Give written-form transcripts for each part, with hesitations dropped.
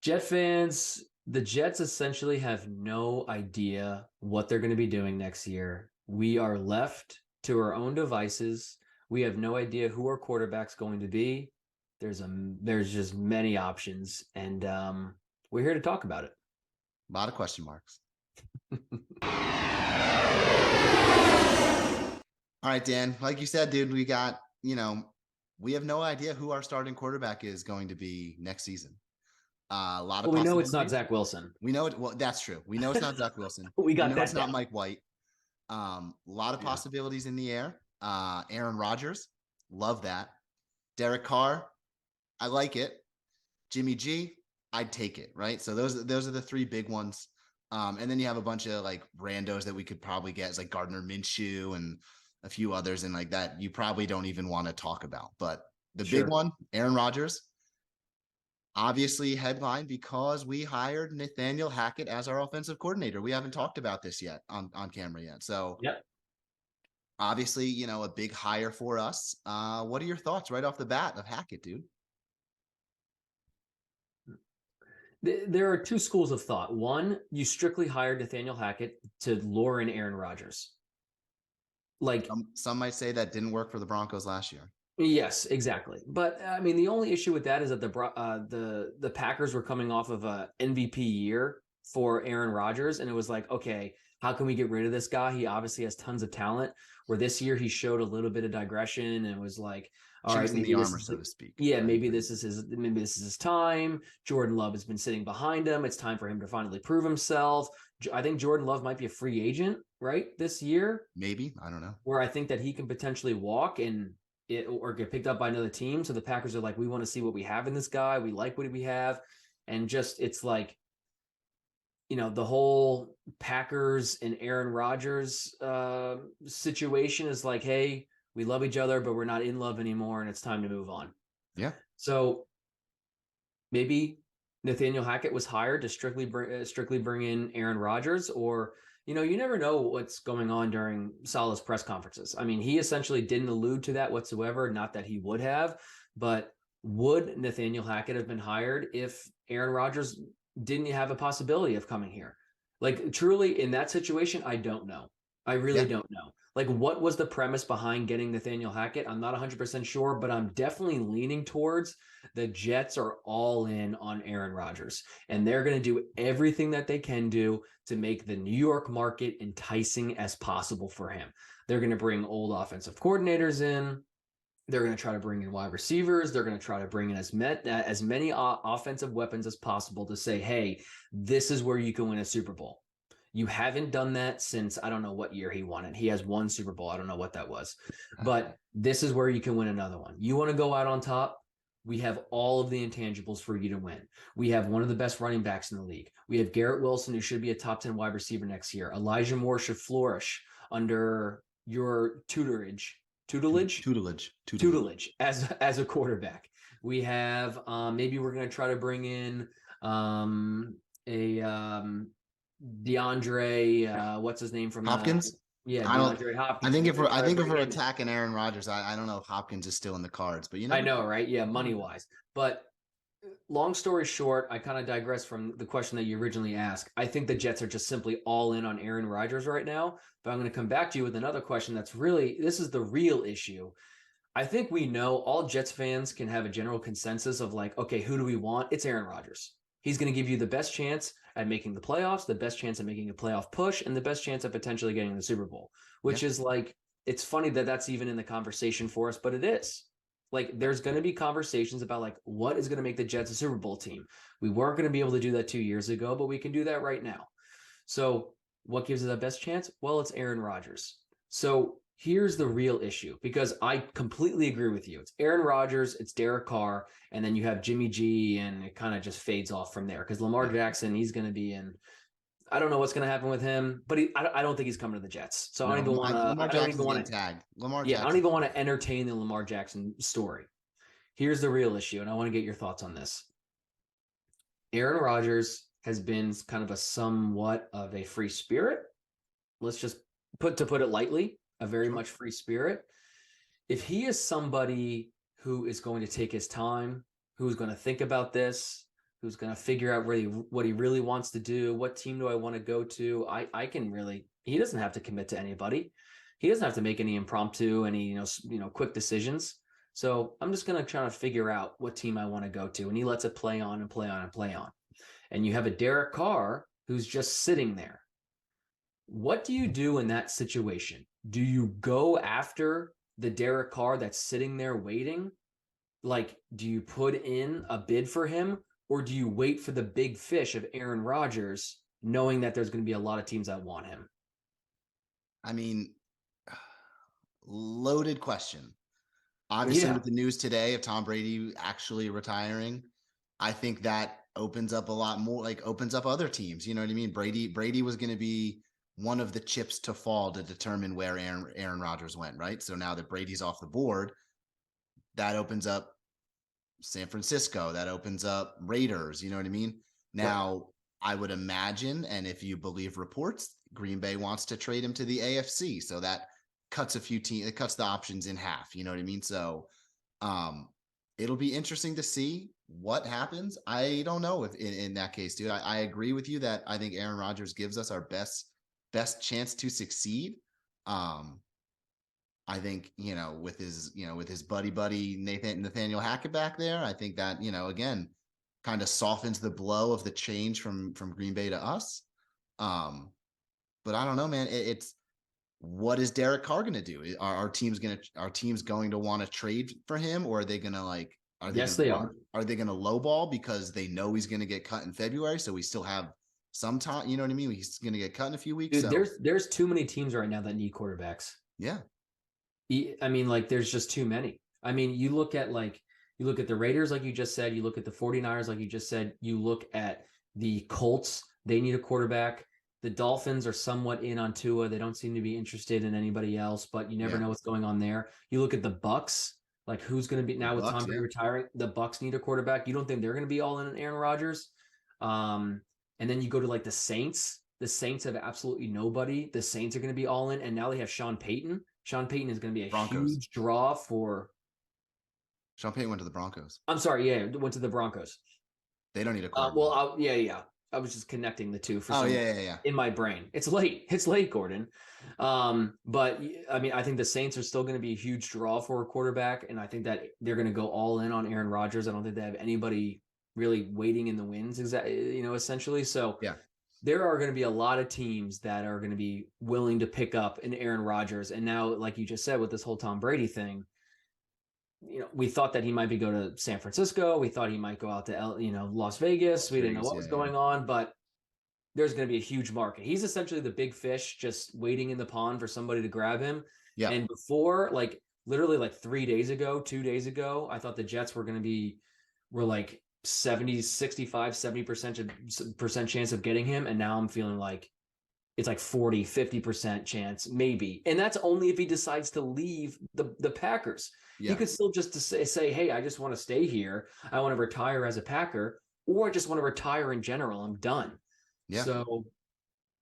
Jet fans, the Jets essentially have no idea what they're going to be doing next year. We are left to our own devices. We have no idea who our quarterback's going to be. There's just many options, and we're here to talk about it. A lot of question marks. All right, Dan, like you said, dude, we have no idea who our starting quarterback is going to be next season. A lot of we know it's not Zach Wilson. We know it. Well, that's true. We know it's not Zach Wilson. We got know that it's down. not Mike White. A lot of possibilities in the air. Aaron Rodgers, love that. Derek Carr, I like it. Jimmy G, I'd take it. Right. So those are the three big ones. And then you have a bunch of like randos that we could probably get, as like Gardner Minshew and a few others, and like that you probably don't even want to talk about. But the big one, Aaron Rodgers, obviously headline because we hired Nathaniel Hackett as our offensive coordinator. We haven't talked about this yet on camera yet. So obviously, a big hire for us. What are your thoughts right off the bat of Hackett, dude? There are two schools of thought. One, you strictly hired Nathaniel Hackett to lure in Aaron Rodgers. Like some might say that didn't work for the Broncos last year. Yes, exactly. But I mean, the only issue with that is that the Packers were coming off of a MVP year for Aaron Rodgers, and it was like, okay, how can we get rid of this guy? He obviously has tons of talent. Where this year he showed a little bit of digression and was like, all right, maybe this is, so to speak. Yeah, maybe this is his time. Jordan Love has been sitting behind him. It's time for him to finally prove himself. I think Jordan Love might be a free agent, right, this year. Maybe, I don't know. Where I think that he can potentially walk or get picked up by another team. So the Packers are like, we want to see what we have in this guy. We like what we have. And just, it's like, the whole Packers and Aaron Rodgers situation is like, hey, we love each other, but we're not in love anymore, and it's time to move on. Yeah. So maybe Nathaniel Hackett was hired to strictly bring in Aaron Rodgers, or you never know what's going on during Saleh's press conferences. I mean, he essentially didn't allude to that whatsoever. Not that he would have, but would Nathaniel Hackett have been hired if Aaron Rodgers didn't have a possibility of coming here? Like, truly, in that situation, I don't know. I really don't know. Like, what was the premise behind getting Nathaniel Hackett? I'm not 100% sure, but I'm definitely leaning towards the Jets are all in on Aaron Rodgers, and they're going to do everything that they can do to make the New York market enticing as possible for him. They're going to bring old offensive coordinators in. They're going to try to bring in wide receivers. They're going to try to bring in as many offensive weapons as possible to say, hey, this is where you can win a Super Bowl. You haven't done that since I don't know what year he won it. He has one Super Bowl. I don't know what that was. But this is where you can win another one. You want to go out on top? We have all of the intangibles for you to win. We have one of the best running backs in the league. We have Garrett Wilson, who should be a top 10 wide receiver next year. Elijah Moore should flourish under your tutelage as a quarterback. We have maybe we're going to try to bring in DeAndre, what's his name from Hopkins? DeAndre Hopkins. I think if we're attacking Aaron Rodgers, I don't know if Hopkins is still in the cards, but I know, right? Yeah, money wise. But long story short, I kind of digress from the question that you originally asked. I think the Jets are just simply all in on Aaron Rodgers right now. But I'm going to come back to you with another question this is the real issue. I think we know all Jets fans can have a general consensus of like, okay, who do we want? It's Aaron Rodgers. He's going to give you the best chance at making the playoffs, the best chance at making a playoff push, and the best chance at potentially getting the Super Bowl, which is like, it's funny that that's even in the conversation for us, but it is. Like, there's going to be conversations about like, what is going to make the Jets a Super Bowl team? We weren't going to be able to do that 2 years ago, but we can do that right now. So what gives it the best chance? Well, it's Aaron Rodgers. So here's the real issue, because I completely agree with you. It's Aaron Rodgers, it's Derek Carr, and then you have Jimmy G, and it kind of just fades off from there because Lamar Jackson, he's going to be in. I don't know what's going to happen with him, but I don't think he's coming to the Jets. So I don't even want to. Lamar Jackson's getting tagged. I don't even want to entertain the Lamar Jackson story. Here's the real issue, and I want to get your thoughts on this. Aaron Rodgers has been kind of a somewhat of a free spirit. Let's just put it lightly. A very much free spirit. If he is somebody who is going to take his time, who's going to think about this, who's going to figure out what he really wants to do. What team do I want to go to? I can really, he doesn't have to commit to anybody. He doesn't have to make any impromptu, any, quick decisions. So I'm just going to try to figure out what team I want to go to. And he lets it play on and play on and play on. And you have a Derek Carr who's just sitting there. What do you do in that situation? Do you go after the Derek Carr that's sitting there waiting? Like, do you put in a bid for him, or do you wait for the big fish of Aaron Rodgers, knowing that there's going to be a lot of teams that want him? I mean, loaded question. Obviously, with the news today of Tom Brady actually retiring, I think that opens up a lot more, like opens up other teams. You know what I mean? Brady was going to be one of the chips to fall to determine where Aaron Rodgers went, right? So now that Brady's off the board, that opens up San Francisco, that opens up Raiders. You know what I mean? Now, I would imagine, and if you believe reports, Green Bay wants to trade him to the AFC. So that cuts a few teams, it cuts the options in half. You know what I mean? So it'll be interesting to see what happens. I don't know if in that case, dude. I agree with you that I think Aaron Rodgers gives us our best chance to succeed. I think, with his buddy Nathaniel Hackett back there, I think that, again, kind of softens the blow of the change from Green Bay to us. But I don't know, man. It's what is Derek Carr going to do? Are our teams going to want to trade for him, or are they going to are they going to lowball because they know he's going to get cut in February? So we still have some time, you know what I mean? He's going to get cut in a few weeks. Dude, so there's too many teams right now that need quarterbacks. Yeah. I mean, there's just too many. I mean, you look at the Raiders, like you just said, you look at the 49ers, like you just said, you look at the Colts, they need a quarterback. The Dolphins are somewhat in on Tua. They don't seem to be interested in anybody else, but you never know what's going on there. You look at the Bucks, like who's going to be now with Tom Brady retiring, the Bucks need a quarterback. You don't think they're going to be all in on Aaron Rodgers? And then you go to the Saints. The Saints have absolutely nobody. The Saints are going to be all in, and now they have Sean Payton. Sean Payton is going to be a huge draw for. Sean Payton went to the Broncos. I'm sorry, went to the Broncos. They don't need a quarterback. Well, I was just connecting the two in my brain. It's late, Gordon. But I mean, I think the Saints are still going to be a huge draw for a quarterback, and I think that they're going to go all in on Aaron Rodgers. I don't think they have anybody really waiting in the wings, essentially. So there are going to be a lot of teams that are going to be willing to pick up an Aaron Rodgers. And now, like you just said, with this whole Tom Brady thing, we thought that he might go to San Francisco. We thought he might go out to, Las Vegas. We didn't know what was going on, but there's going to be a huge market. He's essentially the big fish just waiting in the pond for somebody to grab him. Yeah. And before, literally 2 days ago, I thought the Jets were 70% chance of getting him. And now I'm feeling like it's 40-50% chance, maybe. And that's only if he decides to leave the Packers. Yeah. He could still just say, hey, I just want to stay here. I want to retire as a Packer, or I just want to retire in general. I'm done. Yeah.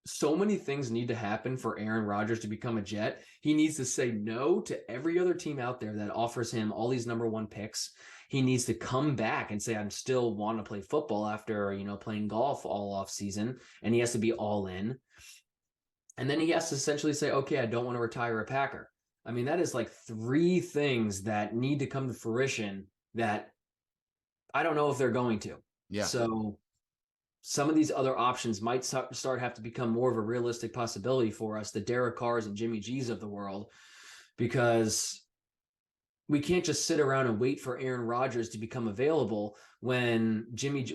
So many things need to happen for Aaron Rodgers to become a Jet. He needs to say no to every other team out there that offers him all these number one picks. He needs to come back and say, I'm still want to play football after, playing golf all off season. And he has to be all in. And then he has to essentially say, okay, I don't want to retire a Packer. I mean, that is 3 things that need to come to fruition that I don't know if they're going to. Yeah. So some of these other options might start have to become more of a realistic possibility for us, the Derek Carrs and Jimmy G's of the world, because we can't just sit around and wait for Aaron Rodgers to become available when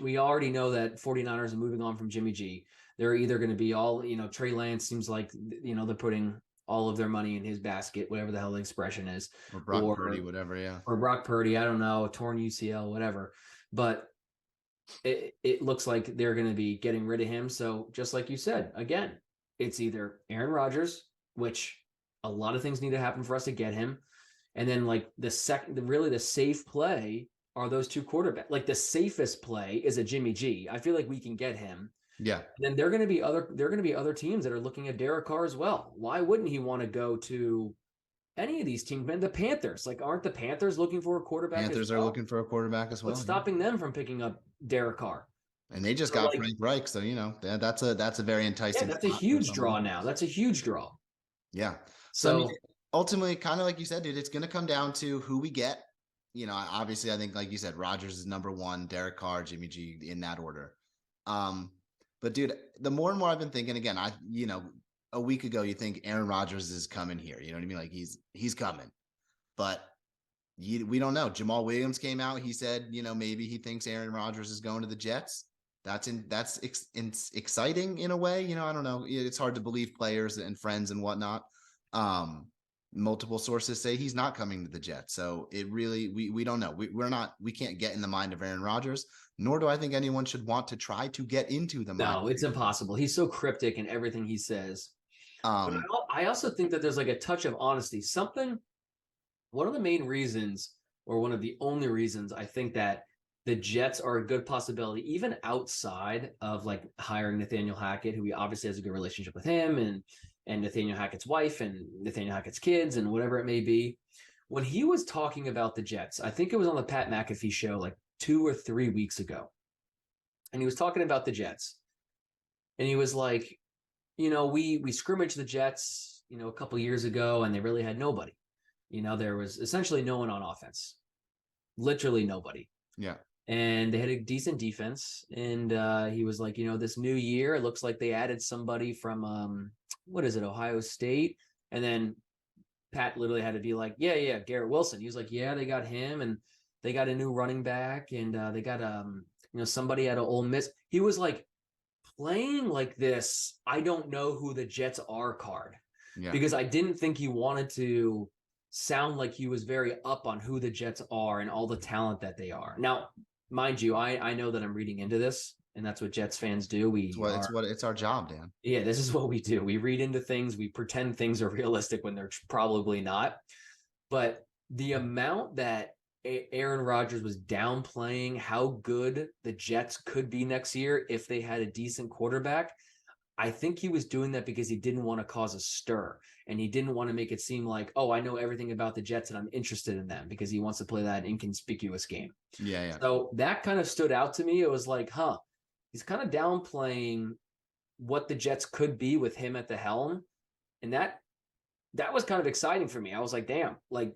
we already know that 49ers are moving on from Jimmy G. They're either going to be all, Trey Lance seems like, they're putting all of their money in his basket, whatever the hell the expression is. Or Brock Purdy, whatever, yeah. Or Brock Purdy, I don't know, torn UCL, whatever. But it looks like they're going to be getting rid of him. So just like you said, again, it's either Aaron Rodgers, which a lot of things need to happen for us to get him. And then the safe play are those 2 quarterbacks. The safest play is a Jimmy G. I feel like we can get him. Yeah. And then there are going to be other teams that are looking at Derek Carr as well. Why wouldn't he want to go to any of these teams? Man, the Panthers, aren't the Panthers looking for a quarterback? Panthers are looking for a quarterback as well. What's stopping them from picking up Derek Carr? And they just So got like, Frank Reich, so that's a very yeah, enticing that's a spot for huge someone. draw now. That's a huge draw. Yeah. So I mean, So ultimately, kind of like you said, dude, it's going to come down to who we get. Obviously, I think, like you said, Rodgers is number one, Derek Carr, Jimmy G, in that order. Um, but dude, the more and more I've been thinking, again, a week ago, you think Aaron Rodgers is coming here. You know what I mean? Like he's coming, but we don't know. Jamal Williams came out. He said, maybe he thinks Aaron Rodgers is going to the Jets. That's exciting in a way. I don't know. It's hard to believe players and friends and whatnot. Um, Multiple sources say he's not coming to the Jets. So it really, we don't know. We can't get in the mind of Aaron Rodgers, nor do I think anyone should want to try to get into the mind. no, it's impossible. He's so cryptic in everything he says. But Um, I also think that there's like a touch of honesty. One of the main reasons, or one of the only reasons, I think that the Jets are a good possibility, even outside of like hiring Nathaniel Hackett, who he obviously has a good relationship with him and Nathaniel Hackett's wife and Nathaniel Hackett's kids and whatever it may be. When he was talking about the Jets, I think it was on the Pat McAfee show like 2 or 3 weeks ago, and he was talking about the Jets, and he was like, we scrimmaged the Jets, a couple years ago, and they really had nobody. There was essentially no one on offense, literally nobody. yeah. And they had a decent defense. And he was like, this new year, it looks like they added somebody from, what is it, Ohio State? And then Pat literally had to be like, yeah, Garrett Wilson. He was like, yeah, they got him, and they got a new running back, and they got, somebody out of Ole Miss. He was like playing like this, I don't know who the Jets are card, Yeah. because I didn't think he wanted to sound like he was very up on who the Jets are and all the talent that they are. Now, mind you, I know that I'm reading into this, and that's what Jets fans do. It's our job, Dan. Yeah, this is what we do. We read into things, we pretend things are realistic when they're probably not. But the amount that Aaron Rodgers was downplaying how good the Jets could be next year if they had a decent quarterback, I think he was doing that because he didn't want to cause a stir, and he didn't want to make it seem like, oh, I know everything about the Jets and I'm interested in them, because he wants to play that inconspicuous game. Yeah, yeah. So that kind of stood out to me. It was like, he's kind of downplaying what the Jets could be with him at the helm. And that was kind of exciting for me. I was like, damn, like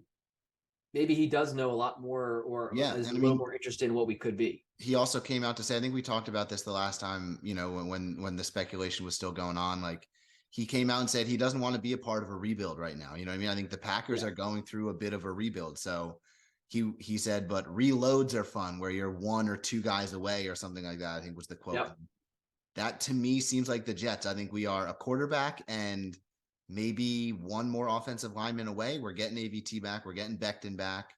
maybe he does know a lot more, or Yeah, is a and I little mean, more interested in what we could be. he also came out to say, I think we talked about this the last time, when the speculation was still going on, like he came out and said he doesn't want to be a part of a rebuild right now. You know what I mean? I think the Packers are going through a bit of a rebuild. So he said, but reloads are fun where you're one or two guys away or something like that, I think was the quote. Yep. That to me seems like the Jets. I think we are a quarterback and maybe one more offensive lineman away. We're getting AVT back. We're getting Becton back.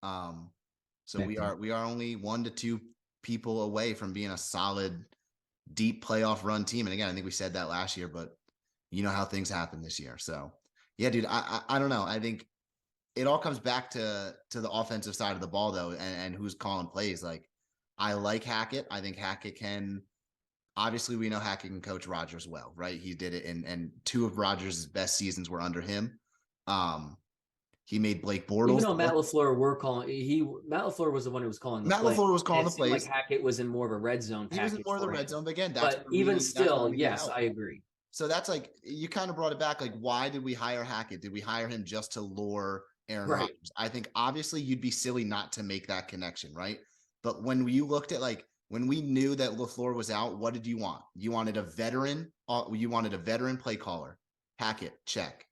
So we are only 1 to 2 people away from being a solid, deep playoff run team. And again, I think we said that last year, but you know how things happen this year. So yeah, dude, I don't know. I think it all comes back to the offensive side of the ball though, and who's calling plays. Like I like Hackett. I think Hackett can. Obviously, we know Hackett can coach Rodgers well, right? He did it, and 2 of Rodgers' best seasons were under him. He made Blake Bortles. Even though Matt LaFleur Matt LaFleur was the one who was calling the Matt plays. LaFleur was calling the It seemed plays. like Hackett was in more of a red zone package. He was in more of the red zone, but again, but even still, yes, I agree. So that's like, you kind of brought it back. Like, why did we hire Hackett? Did we hire him just to lure Aaron Rodgers? I think obviously you'd be silly not to make that connection, right? But when you looked at when we knew that LaFleur was out, what did you want? You wanted a veteran. You wanted a veteran play caller. Hackett, check.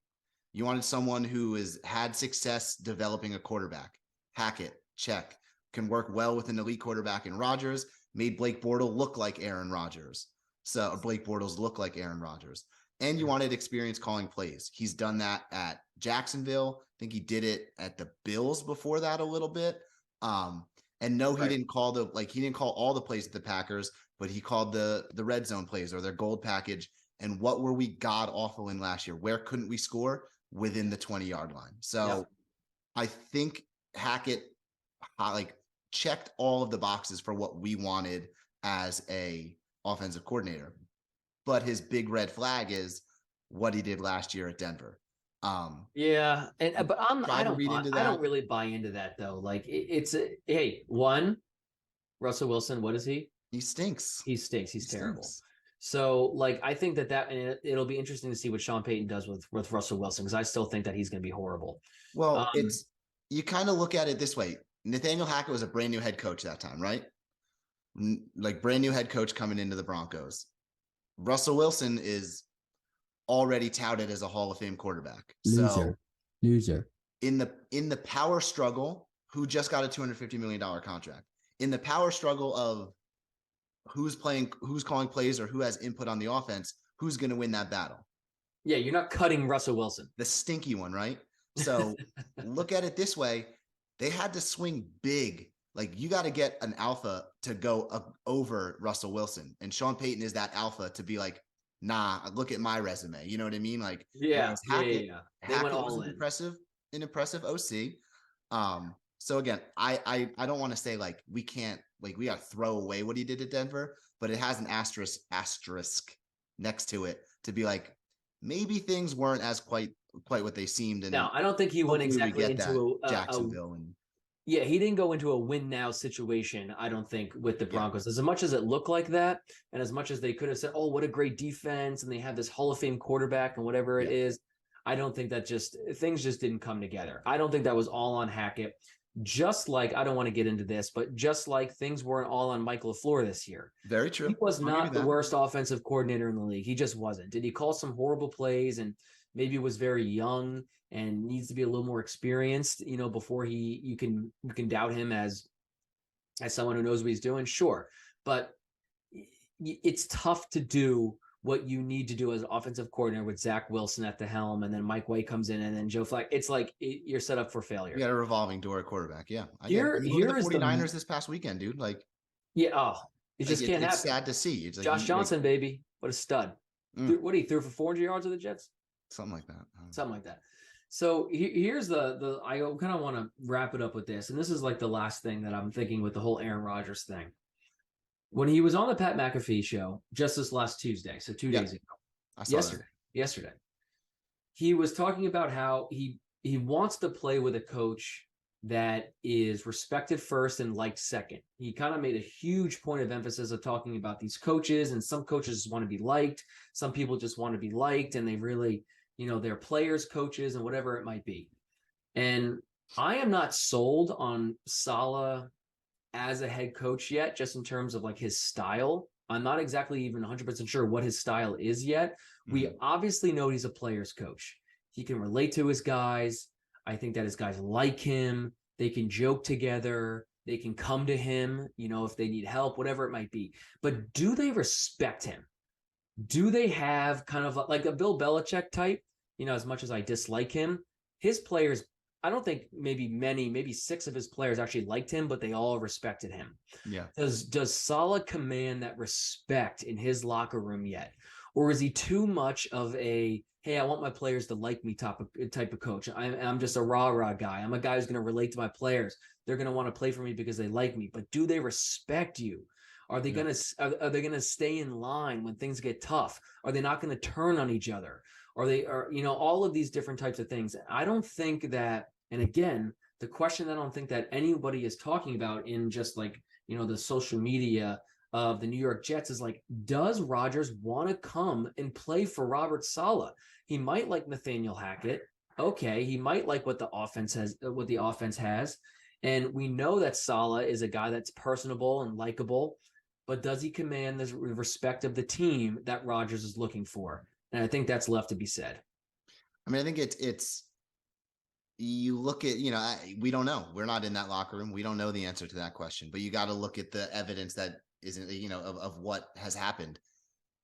You wanted someone who has had success developing a quarterback. Hackett, check. Can work well with an elite quarterback in Rodgers. Made Blake Bortles look like Aaron Rodgers. So Blake Bortles look like Aaron Rodgers. And you wanted experience calling plays. He's done that at Jacksonville. I think he did it at the Bills before that a little bit. And no, he didn't call he didn't call all the plays at the Packers, but he called the red zone plays or their gold package. And what were we god awful in last year? Where couldn't we score? Within the 20-yard line. So I think Hackett checked all of the boxes for what we wanted as a offensive coordinator. But his big red flag is what he did last year at Denver. Yeah, but I don't really buy into that though. Like hey, one, Russell Wilson, what is he? He stinks. He stinks. He's He terrible. stinks. So, like, I think that and it'll be interesting to see what Sean Payton does with Russell Wilson, because I still think that he's going to be horrible. Well, it's you kind of look at it this way. Nathaniel Hackett was a brand new head coach that time, right? Like brand new head coach coming into the Broncos. Russell Wilson is already touted as a Hall of Fame quarterback. Loser. In the power struggle, who just got a $250 million contract? In the power struggle of who's calling plays, or who has input on the offense, who's going to win that battle? Yeah, you're not cutting Russell Wilson. The stinky one, right? So look at it this way. They had to swing big. Like, you got to get an alpha to go over Russell Wilson. And Sean Payton is that alpha to be like, nah, look at my resume. You know what I mean? Like, yeah. Hackett They went all was in. An impressive OC. So again, I don't want to say like we can't, like, we got to throw away what he did at Denver, but it has an asterisk next to it to be like, maybe things weren't as quite what they seemed. And no, I don't think he went exactly into Jacksonville and yeah, he didn't go into a win now situation, I don't think, with the Broncos. As much as it looked like that, and as much as they could have said, oh, what a great defense, and they have this Hall of Fame quarterback and whatever it is, I don't think that things just didn't come together. I don't think that was all on Hackett. Just like, I don't want to get into this, but just like things weren't all on Mike LaFleur this year. Very true. He was not the worst offensive coordinator in the league. He just wasn't. Did he call some horrible plays and maybe was very young and needs to be a little more experienced, before you can doubt him as someone who knows what he's doing? Sure. But it's tough to do what you need to do as an offensive coordinator with Zach Wilson at the helm, and then Mike White comes in, and then Joe Flacco. It's like you're set up for failure. You got a revolving door at quarterback. Yeah. Here the 49ers this past weekend, dude. Like, yeah, it just can't happen. It's sad to see. It's like Josh Johnson, baby. What a stud. What he threw for 400 yards with the Jets? Something like that. Something like that. So here's I kind of want to wrap it up with this. And this is like the last thing that I'm thinking with the whole Aaron Rodgers thing. When he was on the Pat McAfee show just this last Tuesday, so 2 days ago, I saw yesterday, he was talking about how he wants to play with a coach that is respected first and liked second. He kind of made a huge point of emphasis of talking about these coaches, and some coaches just want to be liked. Some people just want to be liked, and they really, they're players, coaches, and whatever it might be. And I am not sold on Saleh as a head coach yet, just in terms of like his style. I'm not exactly even 100% sure what his style is yet. Mm-hmm. We obviously know he's a player's coach. He can relate to his guys. I think that his guys like him. They can joke together. They can come to him, if they need help, whatever it might be. But do they respect him? Do they have kind of like a Bill Belichick type? As much as I dislike him, his players, I don't think maybe 6 of his players actually liked him, but they all respected him. Yeah. Does Saleh command that respect in his locker room yet? Or is he too much of a, hey, I want my players to like me type of coach? I'm just a rah-rah guy. I'm a guy who's going to relate to my players. They're going to want to play for me because they like me. But do they respect you? Are they going to stay in line when things get tough? Are they not going to turn on each other? All of these different types of things. I don't think that, and again, the question I don't think that anybody is talking about in just like, the social media of the New York Jets is like, does Rodgers want to come and play for Robert Saleh? He might like Nathaniel Hackett. Okay. He might like what the offense has. And we know that Saleh is a guy that's personable and likable, but does he command the respect of the team that Rodgers is looking for? And I think that's left to be said. I mean, I think it's you look at, we don't know. We're not in that locker room. We don't know the answer to that question, but you got to look at the evidence that isn't, of what has happened.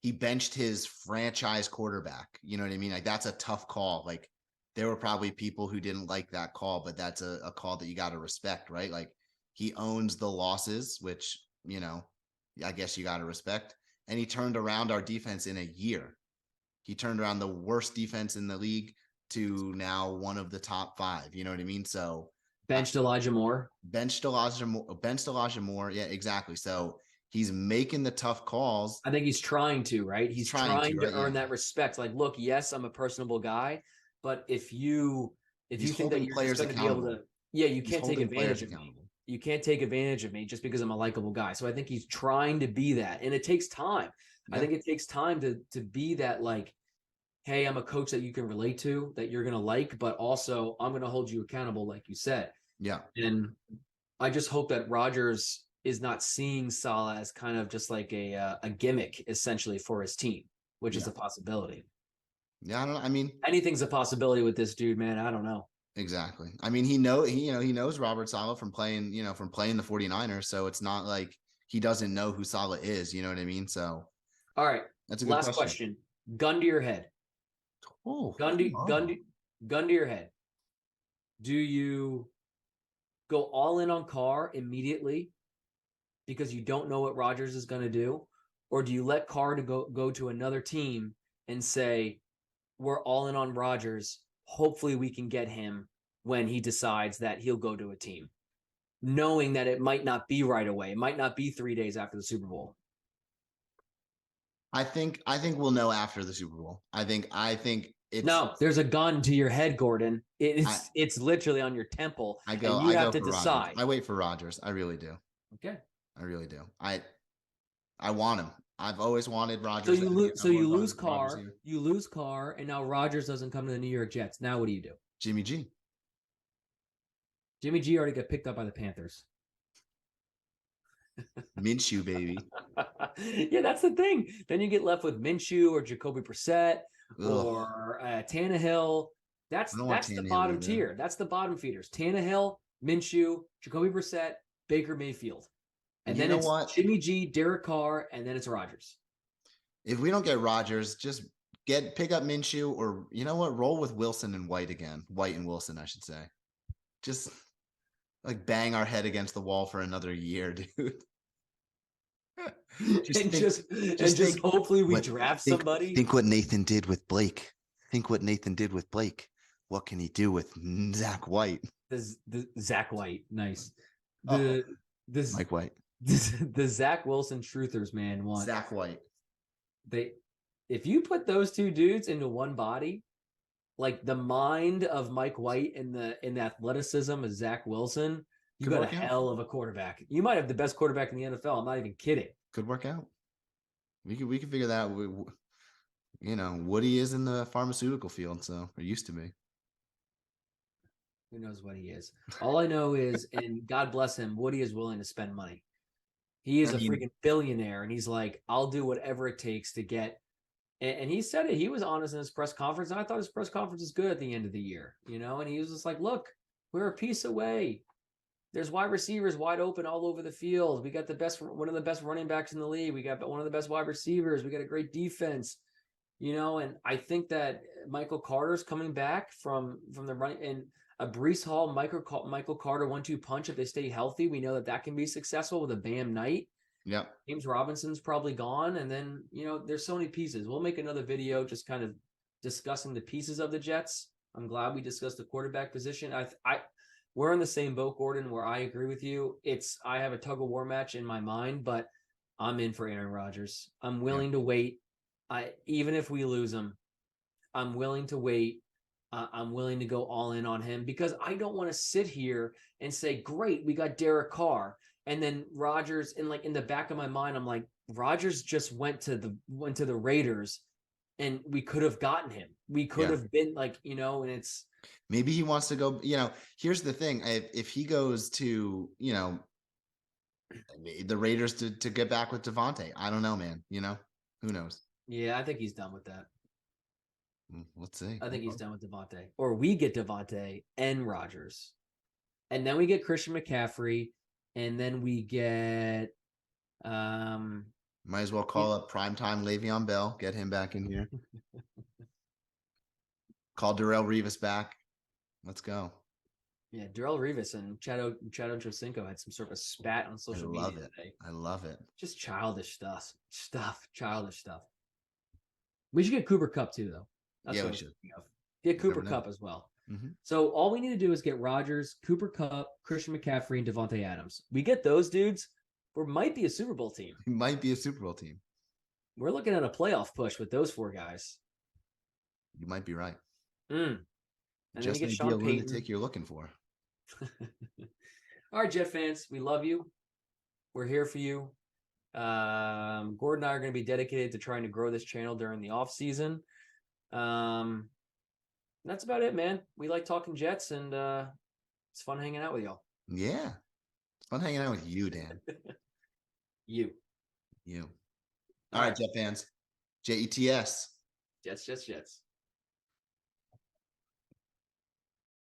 He benched his franchise quarterback. You know what I mean? Like, that's a tough call. Like, there were probably people who didn't like that call, but that's a call that you got to respect, right? Like, he owns the losses, which, I guess you got to respect. And he turned around our defense in a year. He turned around the worst defense in the league to now one of the top 5. You know what I mean? So benched Elijah Moore. Benched Elijah Moore. Yeah, exactly. So he's making the tough calls. I think he's trying to, right? He's trying to earn that respect. Like, look, yes, I'm a personable guy, but if you think that you're just going to be able to, you can't take advantage of me. you can't take advantage of me just because I'm a likable guy. So I think he's trying to be that, and it takes time. I think it takes time to be that, like, hey, I'm a coach that you can relate to, that you're gonna like, but also I'm gonna hold you accountable, like you said. Yeah. And I just hope that Rodgers is not seeing Salah as kind of just like a gimmick essentially for his team, which is a possibility. Yeah, I mean, Anything's a possibility with this dude, man. I don't know. exactly. I mean, he knows Robert Saleh from playing, from playing the 49ers, so it's not like he doesn't know who Saleh is, you know what I mean? So, all right. that's a good Last question. Gun to your head. Oh, Gun to your head. Do you go all in on Carr immediately because you don't know what Rodgers is going to do, or do you let Carr to go to another team and say, we're all in on Rodgers. Hopefully we can get him when he decides that he'll go to a team, knowing that it might not be right away. It might not be 3 days after the Super Bowl. I think we'll know after the Super Bowl. I think it's no. There's a gun to your head, Gordon. It's literally on your temple. I go. And you I have go to for decide. Rodgers. I wait for Rodgers. I really do. Okay. I really do. I want him. I've always wanted Rodgers. So you lose Carr. You lose Carr, and now Rodgers doesn't come to the New York Jets. Now what do you do? Jimmy G. Jimmy G already got picked up by the Panthers. Minshew, baby. Yeah, that's the thing. Then you get left with Minshew or Jacoby Brissett or Tannehill. That's the bottom tier. That's the bottom feeders. Tannehill, Minshew, Jacoby Brissett, Baker Mayfield. And then it's Jimmy G, Derek Carr, and then it's Rodgers. If we don't get Rodgers, just pick up Minshew, or you know what? Roll with Wilson and White again. White and Wilson, I should say. Just like bang our head against the wall for another year, dude. just hopefully we draft somebody. Think what Nathan did with Blake. What can he do with Zach White? The Zach White, nice. Mike White. The Zach Wilson truthers, man, want Zach White. If you put those two dudes into one body, like the mind of Mike White and the athleticism of Zach Wilson, you got a hell of a quarterback. You might have the best quarterback in the NFL. I'm not even kidding. Could work out. We could figure that out. Woody is in the pharmaceutical field, so it used to be. Who knows what he is? All I know is, and God bless him, Woody is willing to spend money. He is a freaking billionaire, and he's like, I'll do whatever it takes to get. And he said it. He was honest in his press conference, and I thought his press conference was good at the end of the year, and he was just like, look, we're a piece away. There's wide receivers wide open all over the field. We got one of the best running backs in the league. We got one of the best wide receivers. We got a great defense, and I think that Michael Carter's coming back from the running, and a Breece Hall, Michael Carter 1-2 punch. If they stay healthy, we know that can be successful with a Bam Knight. Yeah. James Robinson's probably gone. And then, there's so many pieces. We'll make another video just kind of discussing the pieces of the Jets. I'm glad we discussed the quarterback position. We're in the same boat, Gordon, where I agree with you. I have a tug of war match in my mind, but I'm in for Aaron Rodgers. I'm willing to wait. Even if we lose him, I'm willing to wait. I'm willing to go all in on him because I don't want to sit here and say, great, we got Derek Carr. And then Rodgers, and like in the back of my mind, I'm like, Rodgers just went to the Raiders and we could have gotten him. We could have been like, and it's. Maybe he wants to go, here's the thing. If he goes to, the Raiders to get back with Devontae, I don't know, man, who knows? Yeah, I think he's done with that. Let's see. I think he's done with Devontae. Or we get Devontae and Rodgers. And then we get Christian McCaffrey. And then we get might as well call up primetime Le'Veon Bell, get him back in here. Call Darrelle Revis back. Let's go. Yeah, Darrelle Revis and Chad Ochocinco had some sort of a spat on social media today. I love it. Just childish stuff. Childish stuff. We should get Cooper Kupp too, though. That's we should. Get Cooper Kupp as well. Mm-hmm. So all we need to do is get Rodgers, Cooper Kupp, Christian McCaffrey, and Devontae Adams. We get those dudes, we might be a Super Bowl team. We're looking at a playoff push with those four guys. You might be right. And just then you get Sean Payton. Lunatic you're looking for. All right, Jet fans, we love you. We're here for you. Gordon and I are going to be dedicated to trying to grow this channel during the off season. That's about it, man. We like talking Jets, and it's fun hanging out with y'all. Yeah. It's fun hanging out with you, Dan. You. You. All right, Jet fans. JETS. Jets, Jets, Jets.